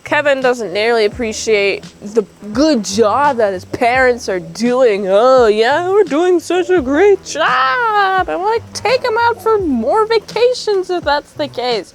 Kevin doesn't nearly appreciate the good job that his parents are doing. Oh yeah, we're doing such a great job. I'm like, take him out for more vacations if that's the case.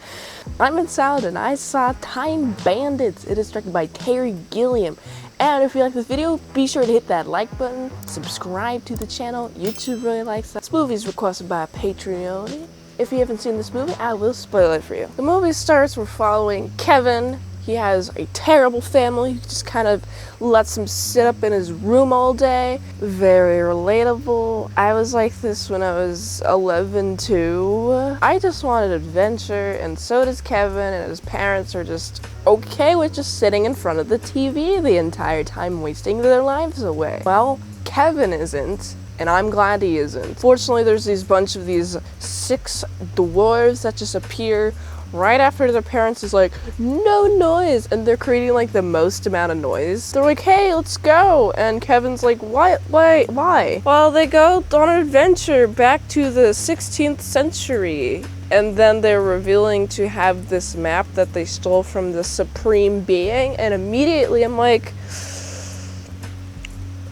I'm Mint Salad and I saw Bandits. It is directed by Terry Gilliam. And if you like this video, be sure to hit that like button, subscribe to the channel. YouTube really likes that. This movie is requested by a Patreon. If you haven't seen this movie, I will spoil it for you. The movie starts, we're following Kevin. He has a terrible family who just kind of lets him sit up in his room all day. Very relatable. I was like this when I was 11 too. I just wanted adventure, and so does Kevin, and his parents are just okay with just sitting in front of the TV the entire time, wasting their lives away. Well, Kevin isn't. And I'm glad he isn't. Fortunately, there's these bunch of these 6 dwarves that just appear right after their parents is like, no noise, and they're creating like the most amount of noise. They're like, hey, let's go, and Kevin's like, what, why? Well, they go on an adventure back to the 16th century, and then they're revealing to have this map that they stole from the Supreme Being, and immediately I'm like,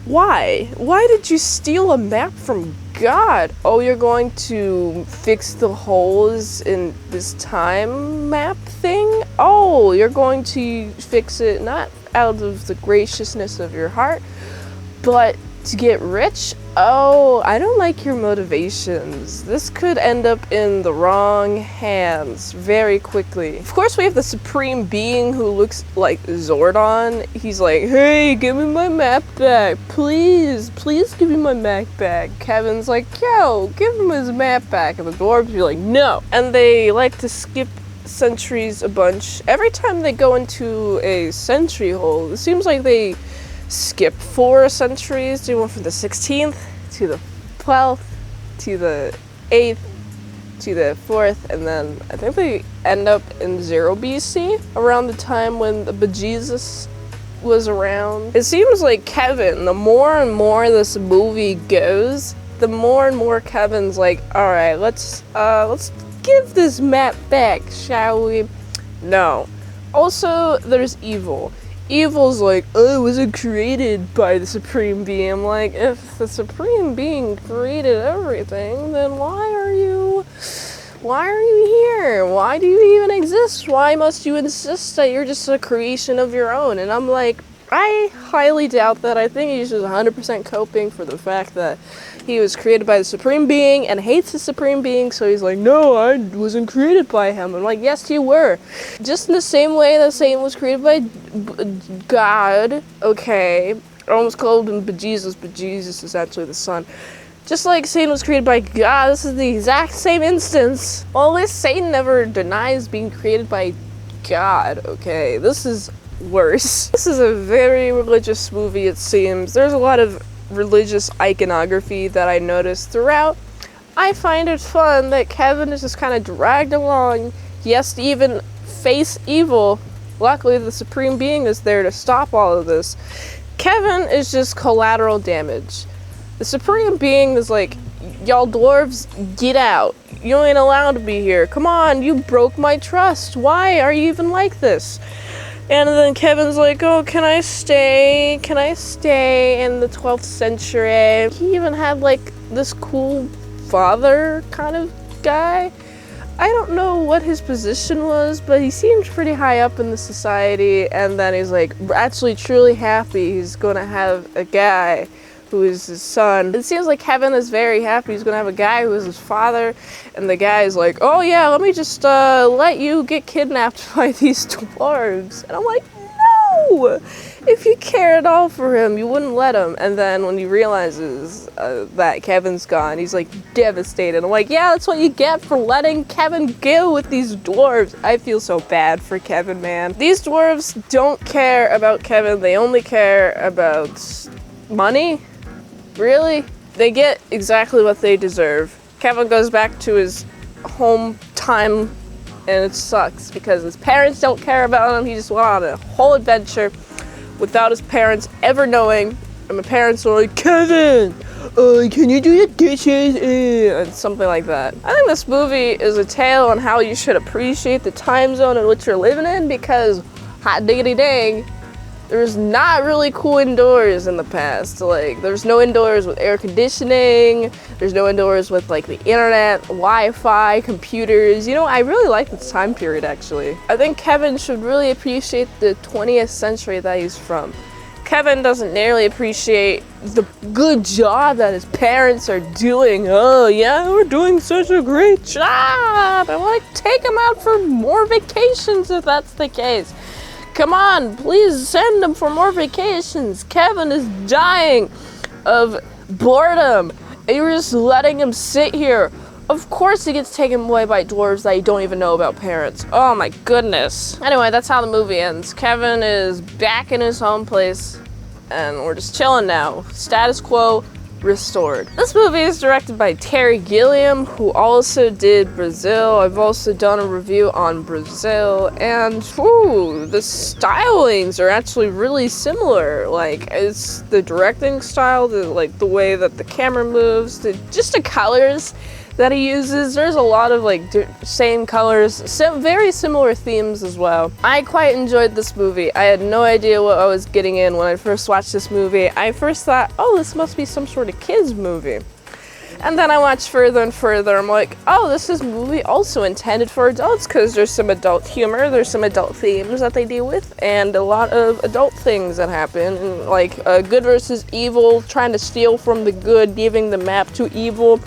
why? Why did you steal a map from God? Oh, you're going to fix the holes in this time map thing? Oh, you're going to fix it not out of the graciousness of your heart, but to get rich? Oh, I don't like your motivations. This could end up in the wrong hands very quickly. Of course, we have the Supreme Being who looks like Zordon. He's like, hey, give me my map back. Please give me my map back. Kevin's like, yo, give him his map back. And the dwarves be like, no. And they like to skip centuries a bunch. Every time they go into a century hole, it seems like they skip 4 centuries. They went from the 16th to the 12th to the 8th to the 4th, and then I think they end up in 0 BC, around the time when the bejesus was around. It seems like Kevin, the more and more this movie goes, the more and more Kevin's like, all right, let's give this map back, shall we? No. Also, there's evil. Evil's like, oh, was it created by the Supreme Being? I'm like, if the Supreme Being created everything, then why are you here? Why do you even exist? Why must you insist that you're just a creation of your own? And I'm like, I highly doubt that. I think he's just 100% coping for the fact that he was created by the Supreme Being and hates the Supreme Being, so he's like, no, I wasn't created by him. I'm like, yes, you were. Just in the same way that Satan was created by God, okay. I almost called him bejesus, but Jesus is actually the son. Just like Satan was created by God, this is the exact same instance. Well, at least Satan never denies being created by God, okay. This is worse. This is a very religious movie, it seems. There's a lot of religious iconography that I noticed throughout. I find it fun that Kevin is just kind of dragged along. He has to even face evil. Luckily, the Supreme Being is there to stop all of this. Kevin is just collateral damage. The Supreme Being is like, y'all dwarves, get out. You ain't allowed to be here. Come on, you broke my trust. Why are you even like this? And then Kevin's like, oh, can I stay? Can I stay in the 12th century? He even had like this cool father kind of guy. I don't know what his position was, but he seemed pretty high up in the society. And then he's like actually truly happy he's gonna have a guy who is his son. It seems like Kevin is very happy he's gonna have a guy who is his father, and the guy is like, oh yeah, let me just let you get kidnapped by these dwarves. And I'm like, no! If you care at all for him, you wouldn't let him. And then when he realizes that Kevin's gone, he's like devastated. I'm like, yeah, that's what you get for letting Kevin go with these dwarves. I feel so bad for Kevin, man. These dwarves don't care about Kevin, they only care about money. Really? They get exactly what they deserve. Kevin goes back to his home time, and it sucks because his parents don't care about him. He just went on a whole adventure without his parents ever knowing. And my parents were like, Kevin, can you do the dishes? And something like that. I think this movie is a tale on how you should appreciate the time zone in which you're living in, because hot diggity dang, there's not really cool indoors in the past. Like, there's no indoors with air conditioning, there's no indoors with like the internet, Wi-Fi, computers. You know, I really like this time period actually. I think Kevin should really appreciate the 20th century that he's from. Kevin doesn't nearly appreciate the good job that his parents are doing. Oh yeah, we're doing such a great job. I want to take him out for more vacations if that's the case. Come on, please send him for more vacations. Kevin is dying of boredom. And you're just letting him sit here. Of course he gets taken away by dwarves that you don't even know about parents. Oh my goodness. Anyway, that's how the movie ends. Kevin is back in his home place and we're just chilling now. Status quo restored. This movie is directed by Terry Gilliam, who also did Brazil. I've also done a review on Brazil, and the stylings are actually really similar. Like, it's the directing style, the way that the camera moves, just the colors that he uses. There's a lot of same colors, very similar themes as well. I quite enjoyed this movie. I had no idea what I was getting in when I first watched this movie. I first thought, oh, this must be some sort of kids movie. And then I watched further and further. I'm like, oh, this is a movie also intended for adults, because there's some adult humor, there's some adult themes that they deal with, and a lot of adult things that happen, and like good versus evil, trying to steal from the good, giving the map to evil.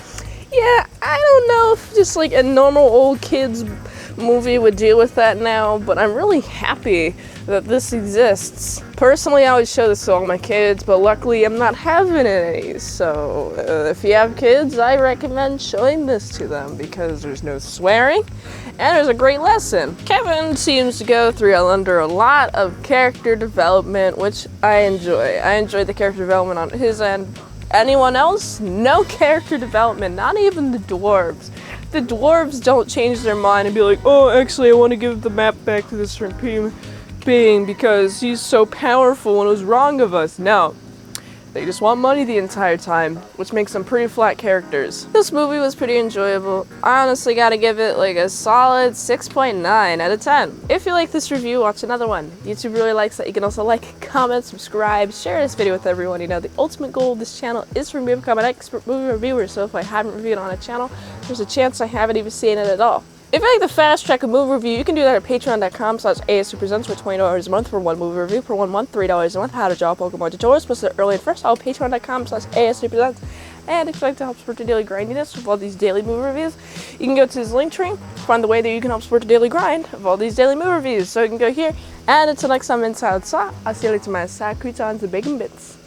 Yeah, I don't know if just like a normal old kids movie would deal with that now, but I'm really happy that this exists. Personally, I would show this to all my kids, but luckily I'm not having any, so if you have kids, I recommend showing this to them because there's no swearing and there's a great lesson. Kevin seems to go through under a lot of character development, which I enjoy. I enjoy the character development on his end. Anyone else? No character development, not even the dwarves. The dwarves don't change their mind and be like, oh, actually I want to give the map back to this certain being because he's so powerful and it was wrong of us. No. They just want money the entire time, which makes them pretty flat characters. This movie was pretty enjoyable. I honestly gotta give it like a solid 6.9 out of 10. If you like this review, watch another one. YouTube really likes that. You can also like, comment, subscribe, share this video with everyone you know. The ultimate goal of this channel is for me to become an expert movie reviewer, so if I haven't reviewed on a channel, there's a chance I haven't even seen it at all. If you like the fast track of movie review, you can do that at patreon.com/ASEPresents for $20 a month for one movie review per 1 month, $3 a month. How to draw Pokemon tutorials posted early and first. All patreon.com/ASEPresents. And if you'd like to help support the daily grindiness of all these daily movie reviews, you can go to this link tree, find the way that you can help support the daily grind of all these daily movie reviews. So you can go here, and until next time, Inside Saw, I'll see you later, my side croutons and bacon bits.